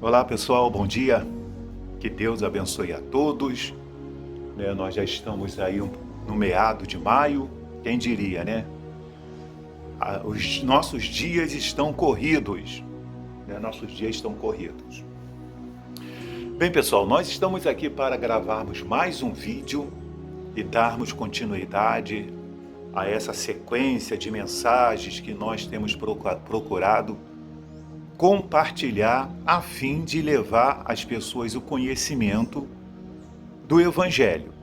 Olá pessoal, bom dia, que Deus abençoe a todos, nós já estamos aí no meado de maio, quem diria, né? Os nossos dias estão corridos, nossos dias estão corridos. Bem pessoal, nós estamos aqui para gravarmos mais um vídeo e darmos continuidade a essa sequência de mensagens que nós temos procurado compartilhar a fim de levar às pessoas o conhecimento do Evangelho.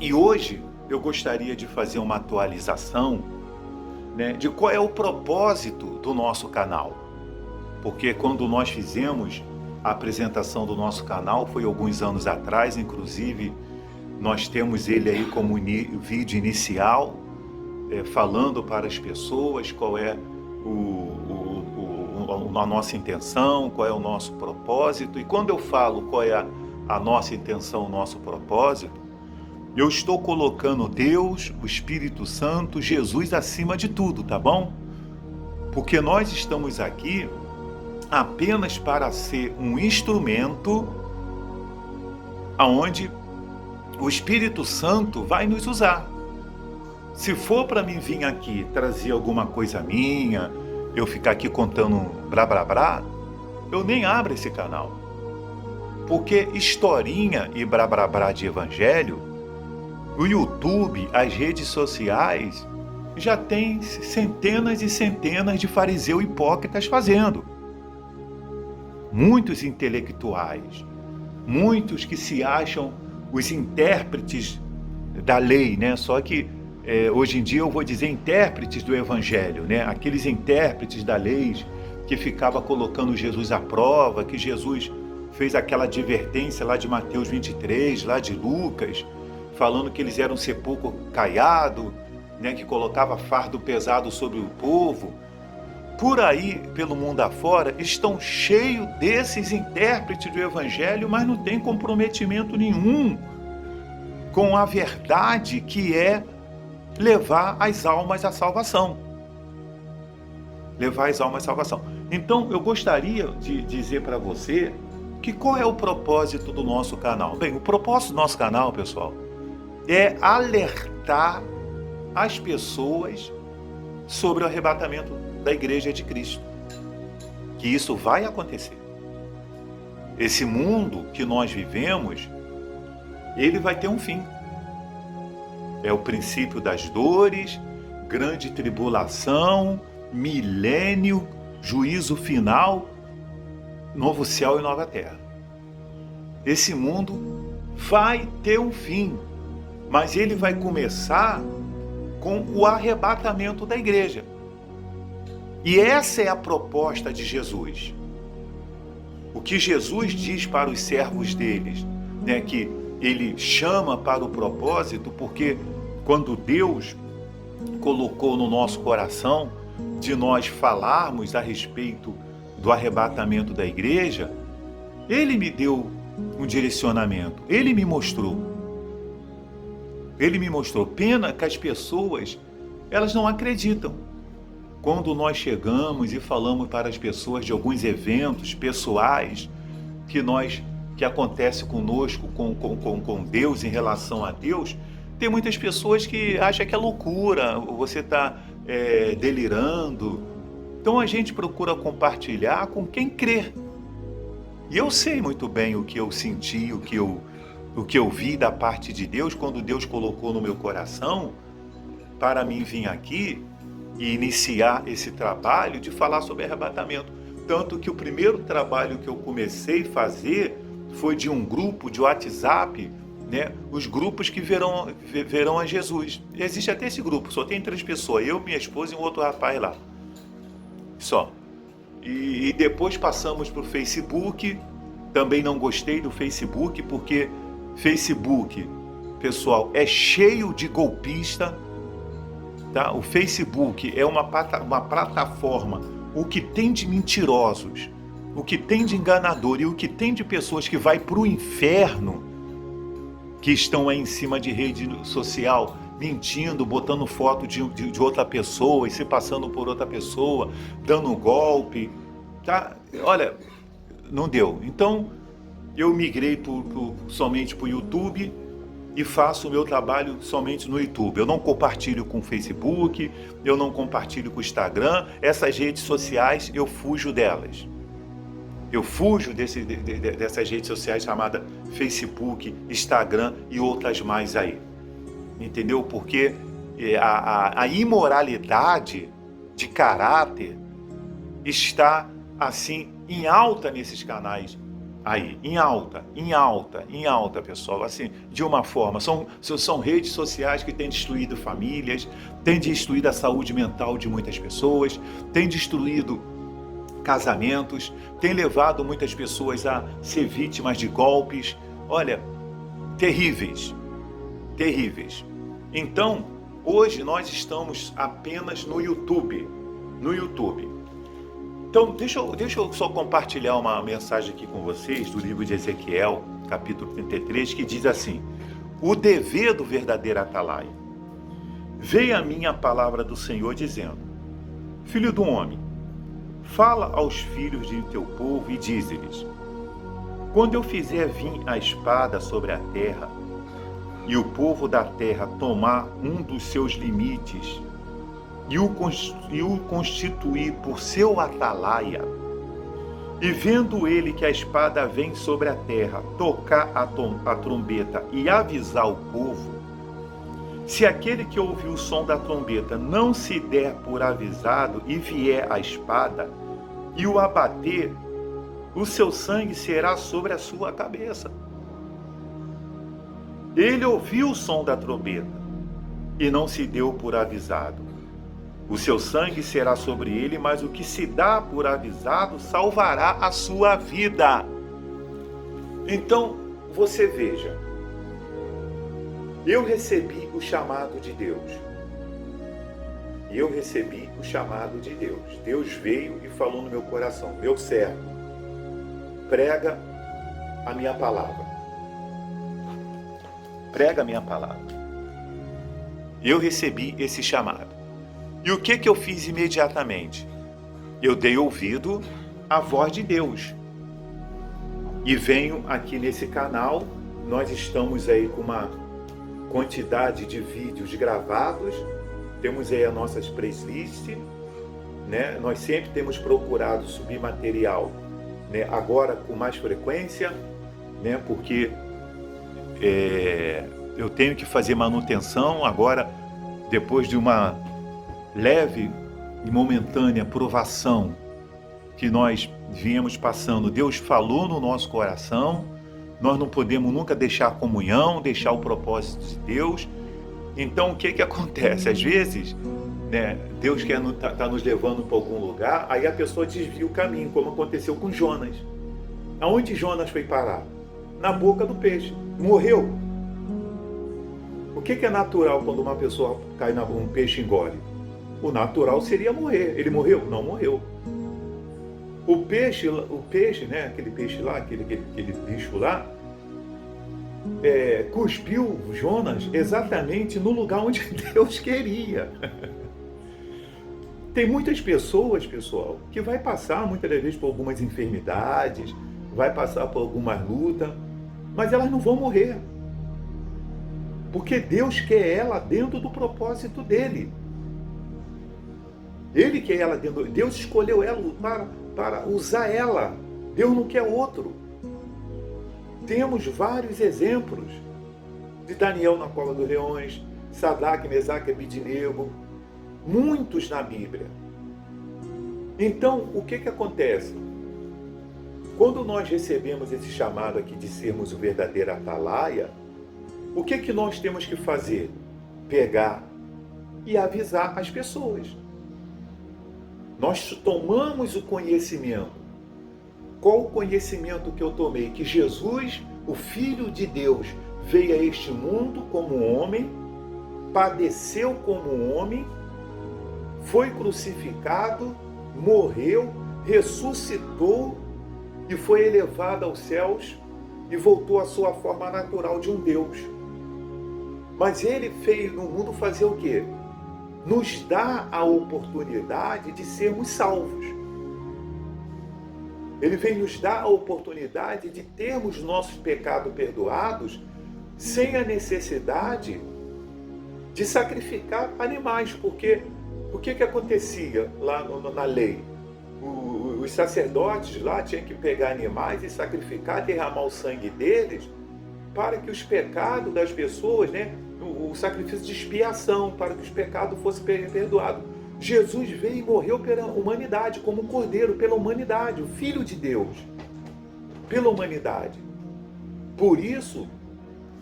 E hoje eu gostaria de fazer uma atualização, de qual é o propósito do nosso canal. Porque quando nós fizemos a apresentação do nosso canal, foi alguns anos atrás, inclusive nós temos ele aí como vídeo inicial, falando para as pessoas qual é a nossa intenção, qual é o nosso propósito. E quando eu falo qual é a nossa intenção, o nosso propósito, eu estou colocando Deus, o Espírito Santo, Jesus acima de tudo, tá bom? Porque nós estamos aqui apenas para ser um instrumento aonde o Espírito Santo vai nos usar. Se for para mim vir aqui trazer alguma coisa minha, eu ficar aqui contando blá blá blá, eu nem abro esse canal. Porque historinha e blá blá blá de evangelho, o YouTube, as redes sociais, já tem centenas e centenas de fariseus hipócritas fazendo. Muitos intelectuais, muitos que se acham os intérpretes da lei, Só que hoje em dia eu vou dizer intérpretes do Evangelho, Aqueles intérpretes da lei que ficava colocando Jesus à prova, que Jesus fez aquela advertência lá de Mateus 23, lá de Lucas, falando que eles eram sepulcro caiado, que colocava fardo pesado sobre o povo. Por aí, pelo mundo afora, estão cheios desses intérpretes do Evangelho, mas não tem comprometimento nenhum com a verdade que é levar as almas à salvação. Levar as almas à salvação. Então, eu gostaria de dizer para você que qual é o propósito do nosso canal. Bem, o propósito do nosso canal, pessoal, é alertar as pessoas sobre o arrebatamento da Igreja de Cristo. Que isso vai acontecer. Esse mundo que nós vivemos, ele vai ter um fim. É o princípio das dores, grande tribulação, milênio, juízo final, novo céu e nova terra. Esse mundo vai ter um fim, mas ele vai começar com o arrebatamento da igreja. E essa é a proposta de Jesus. O que Jesus diz para os servos deles, que ele chama para o propósito, porque quando Deus colocou no nosso coração de nós falarmos a respeito do arrebatamento da igreja, ele me deu um direcionamento, ele me mostrou. Ele me mostrou. Pena que as pessoas, elas não acreditam. Quando nós chegamos e falamos para as pessoas de alguns eventos pessoais que acontece conosco, com Deus, em relação a Deus, tem muitas pessoas que acham que é loucura, você está delirando. Então a gente procura compartilhar com quem crê. E eu sei muito bem o que eu senti, o que eu vi da parte de Deus, quando Deus colocou no meu coração para mim vir aqui e iniciar esse trabalho de falar sobre arrebatamento. Tanto que o primeiro trabalho que eu comecei a fazer foi de um grupo de WhatsApp, os grupos que verão a Jesus. Existe até esse grupo, só tem 3 pessoas, eu, minha esposa e um outro rapaz lá. Só. E depois passamos para o Facebook. Também não gostei do Facebook, porque Facebook, pessoal, é cheio de golpista. Tá? O Facebook é uma plataforma, o que tem de mentirosos, o que tem de enganador e o que tem de pessoas que vai para o inferno, que estão aí em cima de rede social, mentindo, botando foto de outra pessoa e se passando por outra pessoa, dando golpe. Tá? Olha, não deu. Então, eu migrei somente para o YouTube e faço o meu trabalho somente no YouTube. Eu não compartilho com o Facebook, eu não compartilho com o Instagram. Essas redes sociais, eu fujo delas. Eu fujo dessas redes sociais chamadas Facebook, Instagram e outras mais aí. Entendeu? Porque a imoralidade de caráter está, assim, em alta nesses canais aí. Em alta, pessoal. Assim, de uma forma. São redes sociais que têm destruído famílias, têm destruído a saúde mental de muitas pessoas, têm destruído casamentos, tem levado muitas pessoas a ser vítimas de golpes, olha, terríveis. Então, hoje nós estamos apenas no YouTube. Então, deixa eu só compartilhar uma mensagem aqui com vocês do livro de Ezequiel, capítulo 33, que diz assim: o dever do verdadeiro atalaia. Veio a mim a palavra do Senhor dizendo: filho do homem, fala aos filhos de teu povo e dize-lhes: quando eu fizer vir a espada sobre a terra, e o povo da terra tomar um dos seus limites, e o constituir por seu atalaia, e vendo ele que a espada vem sobre a terra, tocar a trombeta e avisar o povo, se aquele que ouviu o som da trombeta não se der por avisado e vier a espada, e o abater, o seu sangue será sobre a sua cabeça. Ele ouviu o som da trombeta e não se deu por avisado. O seu sangue será sobre ele, mas o que se dá por avisado salvará a sua vida. Então, você veja, eu recebi o chamado de Deus. Deus veio e falou no meu coração: meu servo, prega a minha palavra. Eu recebi esse chamado. E o que eu fiz imediatamente? Eu dei ouvido à voz de Deus. E venho aqui nesse canal, nós estamos aí com uma quantidade de vídeos gravados, temos aí as nossas playlists, né? Nós sempre temos procurado subir material, né? Agora com mais frequência, né? Porque eu tenho que fazer manutenção agora, depois de uma leve e momentânea provação que nós viemos passando. Deus falou no nosso coração, nós não podemos nunca deixar a comunhão, deixar o propósito de Deus. Então, o que acontece? Às vezes, né, Deus quer tá nos levando para algum lugar, aí a pessoa desvia o caminho, como aconteceu com Jonas. Aonde Jonas foi parar? Na boca do peixe. Morreu. O que é natural quando uma pessoa cai um peixe engole? O natural seria morrer. Ele morreu? Não morreu. O peixe, né? Aquele peixe lá, aquele bicho lá, cuspiu Jonas exatamente no lugar onde Deus queria. Tem muitas pessoas, pessoal, que vai passar muitas das vezes por algumas enfermidades, vai passar por algumas lutas, mas elas não vão morrer. Porque Deus quer ela dentro do propósito dele. Ele quer ela dentro. Deus escolheu ela para usar ela. Deus não quer outro. Temos vários exemplos de Daniel na cova dos leões, Sadraque, Mesaque e Abednego, muitos na Bíblia. Então, o que acontece? Quando nós recebemos esse chamado aqui de sermos o verdadeiro atalaia, o que nós temos que fazer? Pegar e avisar as pessoas. Nós tomamos o conhecimento. Qual o conhecimento que eu tomei? Que Jesus, o Filho de Deus, veio a este mundo como homem, padeceu como homem, foi crucificado, morreu, ressuscitou e foi elevado aos céus e voltou à sua forma natural de um Deus. Mas ele veio no mundo fazer o quê? Nos dá a oportunidade de sermos salvos. Ele vem nos dar a oportunidade de termos nossos pecados perdoados sem a necessidade de sacrificar animais, porque o que acontecia lá na lei? Os sacerdotes lá tinham que pegar animais e sacrificar, derramar o sangue deles, para que os pecados das pessoas, né, o sacrifício de expiação, para que os pecados fossem perdoados. Jesus veio e morreu pela humanidade, como um cordeiro, pela humanidade, o Filho de Deus, pela humanidade. Por isso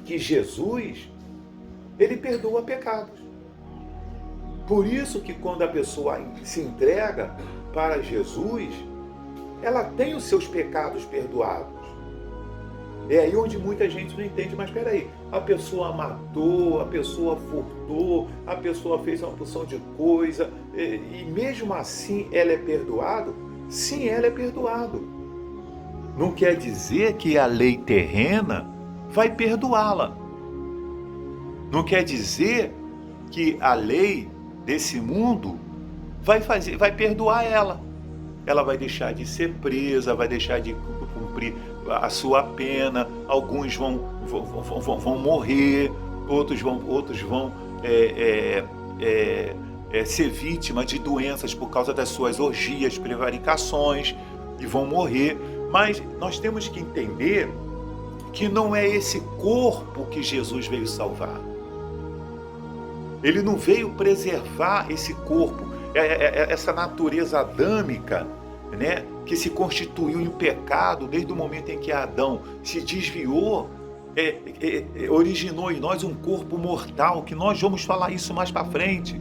que Jesus, ele perdoa pecados. Por isso que quando a pessoa se entrega para Jesus, ela tem os seus pecados perdoados. É aí onde muita gente não entende, mas espera aí, a pessoa matou, a pessoa furtou, a pessoa fez uma porção de coisa, e mesmo assim ela é perdoada? Sim, ela é perdoada. Não quer dizer que a lei terrena vai perdoá-la. Não quer dizer que a lei desse mundo vai perdoar ela. Ela vai deixar de ser presa, vai deixar de cumprir a sua pena, alguns vão morrer, outros vão ser vítimas de doenças por causa das suas orgias, prevaricações, e vão morrer. Mas nós temos que entender que não é esse corpo que Jesus veio salvar. Ele não veio preservar esse corpo, essa natureza adâmica, né, que se constituiu em pecado desde o momento em que Adão se desviou, originou em nós um corpo mortal, que nós vamos falar isso mais para frente.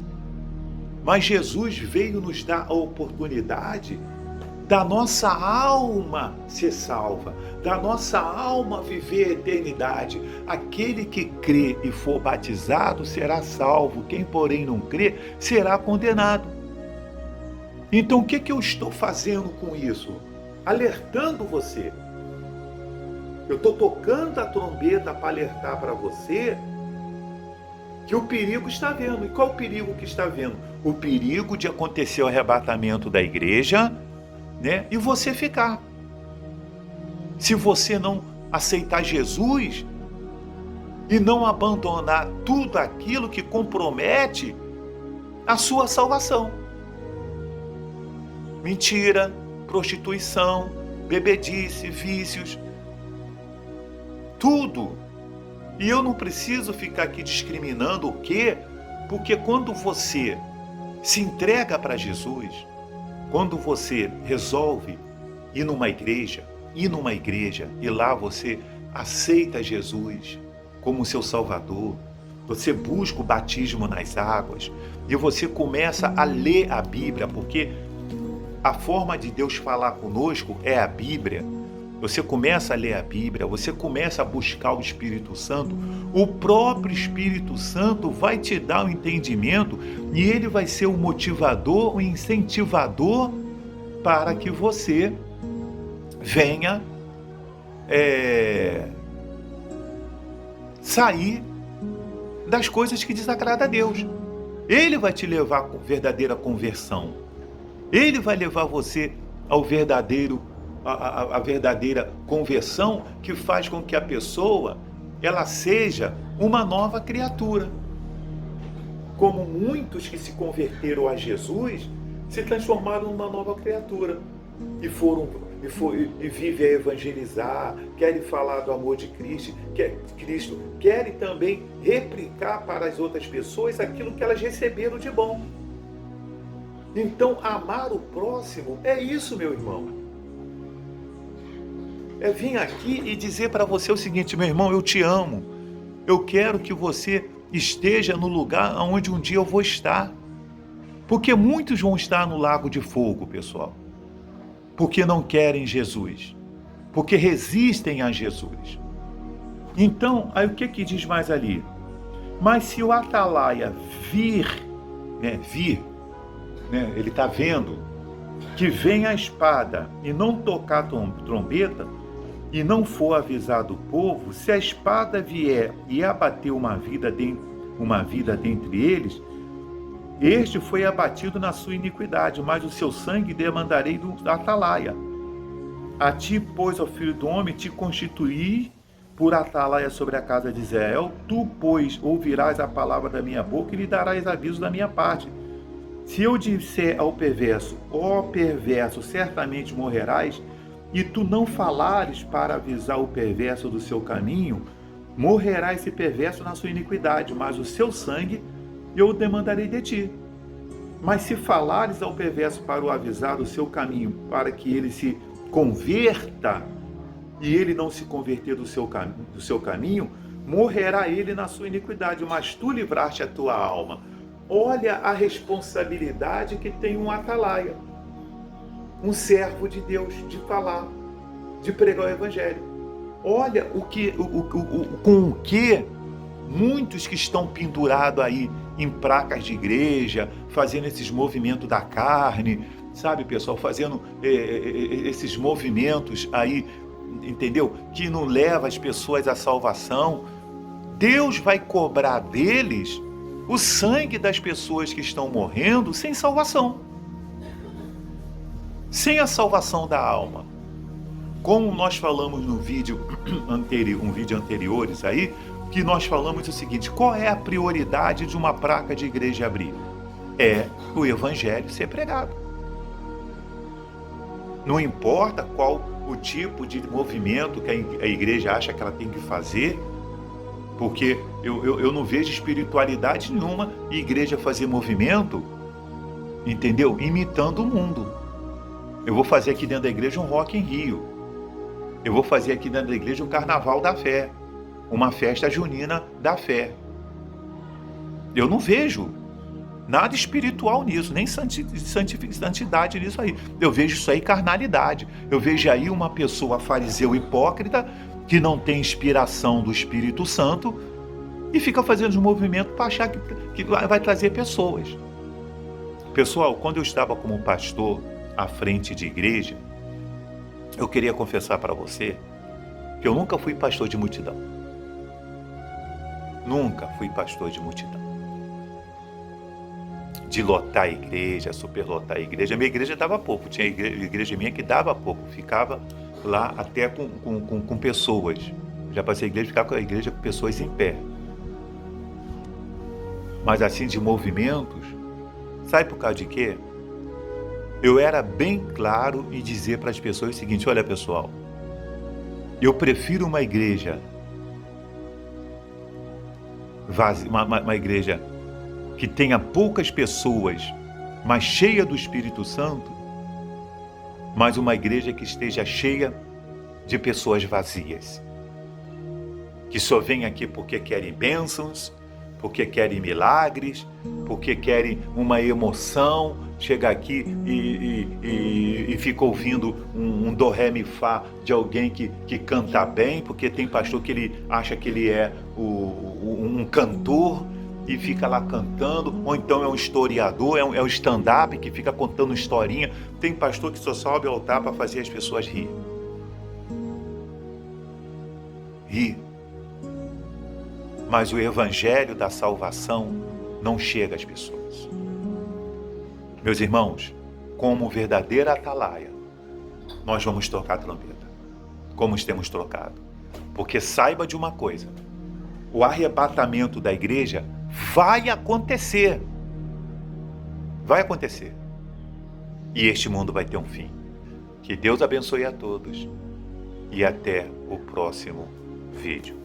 Mas Jesus veio nos dar a oportunidade da nossa alma ser salva, da nossa alma viver a eternidade. Aquele que crê e for batizado será salvo, quem porém não crê será condenado. Então o que eu estou fazendo com isso? Alertando você. Eu estou tocando a trombeta para alertar para você que o perigo está vendo. E qual o perigo que está vendo? O perigo de acontecer o arrebatamento da igreja, né? E você ficar. Se você não aceitar Jesus e não abandonar tudo aquilo que compromete a sua salvação. Mentira, prostituição, bebedice, vícios, tudo. E eu não preciso ficar aqui discriminando o quê? Porque quando você se entrega para Jesus, quando você resolve ir numa igreja e lá você aceita Jesus como seu Salvador, você busca o batismo nas águas e você começa a ler a Bíblia, porque a forma de Deus falar conosco é a Bíblia. Você começa a ler a Bíblia, você começa a buscar o Espírito Santo, o próprio Espírito Santo vai te dar o entendimento e ele vai ser o motivador, o incentivador para que você venha sair das coisas que desagradam a Deus. Ele vai te levar à verdadeira conversão. Ele vai levar você ao a verdadeira conversão, que faz com que a pessoa ela seja uma nova criatura. Como muitos que se converteram a Jesus se transformaram numa nova criatura e vivem a evangelizar, querem falar do amor de Cristo, querem também replicar para as outras pessoas aquilo que elas receberam de bom. Então, amar o próximo é isso, meu irmão. É vir aqui e dizer para você o seguinte: meu irmão, eu te amo. Eu quero que você esteja no lugar onde um dia eu vou estar. Porque muitos vão estar no lago de fogo, pessoal. Porque não querem Jesus. Porque resistem a Jesus. Então, aí o que diz mais ali? Mas se o atalaia vir, ele está vendo que vem a espada e não tocar a trombeta e não for avisado o povo, se a espada vier e abater uma vida dentre eles, este foi abatido na sua iniquidade, mas o seu sangue demandarei do atalaia. A ti, pois, ó filho do homem, te constituí por atalaia sobre a casa de Israel. Tu, pois, ouvirás a palavra da minha boca e lhe darás aviso da minha parte. Se eu disser ao perverso, ó perverso, certamente morrerás, e tu não falares para avisar o perverso do seu caminho, morrerá esse perverso na sua iniquidade, mas o seu sangue eu o demandarei de ti. Mas se falares ao perverso para o avisar do seu caminho, para que ele se converta, e ele não se converter do seu caminho, morrerá ele na sua iniquidade, mas tu livraste a tua alma. Olha a responsabilidade que tem um atalaia, um servo de Deus, de falar, de pregar o evangelho. Olha com o que muitos que estão pendurados aí em placas de igreja, fazendo esses movimentos da carne, sabe, pessoal, fazendo esses movimentos aí, entendeu? Que não leva as pessoas à salvação. Deus vai cobrar deles o sangue das pessoas que estão morrendo sem salvação, sem a salvação da alma. Como nós falamos no vídeo anteriores aí, que nós falamos o seguinte: qual é a prioridade de uma placa de igreja abrir? É o evangelho ser pregado. Não importa qual o tipo de movimento que a igreja acha que ela tem que fazer, porque eu não vejo espiritualidade nenhuma em igreja fazer movimento, entendeu? Imitando o mundo. Eu vou fazer aqui dentro da igreja um Rock in Rio. Eu vou fazer aqui dentro da igreja um Carnaval da Fé, uma festa junina da fé. Eu não vejo nada espiritual nisso, nem santidade nisso aí. Eu vejo isso aí carnalidade. Eu vejo aí uma pessoa fariseu hipócrita que não tem inspiração do Espírito Santo e fica fazendo um movimento para achar que vai trazer pessoas. Pessoal, quando eu estava como pastor à frente de igreja, eu queria confessar para você que eu nunca fui pastor de multidão. Nunca fui pastor de multidão. De lotar a igreja, superlotar a igreja. A minha igreja dava pouco. Tinha igreja minha que dava pouco. Ficava lá até com pessoas. Já passei a igreja, ficava com a igreja com pessoas em pé. Mas assim, de movimentos, sabe por causa de quê? Eu era bem claro em dizer para as pessoas o seguinte: olha, pessoal, eu prefiro uma igreja vazia, uma igreja que tenha poucas pessoas, mas cheia do Espírito Santo, mas uma igreja que esteja cheia de pessoas vazias, que só vêm aqui porque querem bênçãos, porque querem milagres, porque querem uma emoção, chega aqui e fica ouvindo um do, ré, mi, fá de alguém que canta bem, porque tem pastor que ele acha que ele é um cantor e fica lá cantando, ou então é um historiador, é um stand-up que fica contando historinha. Tem pastor que só sobe ao altar para fazer as pessoas rir. Mas o evangelho da salvação não chega às pessoas. Meus irmãos, como verdadeira atalaia, nós vamos tocar a trombeta, como temos tocado. Porque saiba de uma coisa: o arrebatamento da igreja vai acontecer. Vai acontecer. E este mundo vai ter um fim. Que Deus abençoe a todos. E até o próximo vídeo.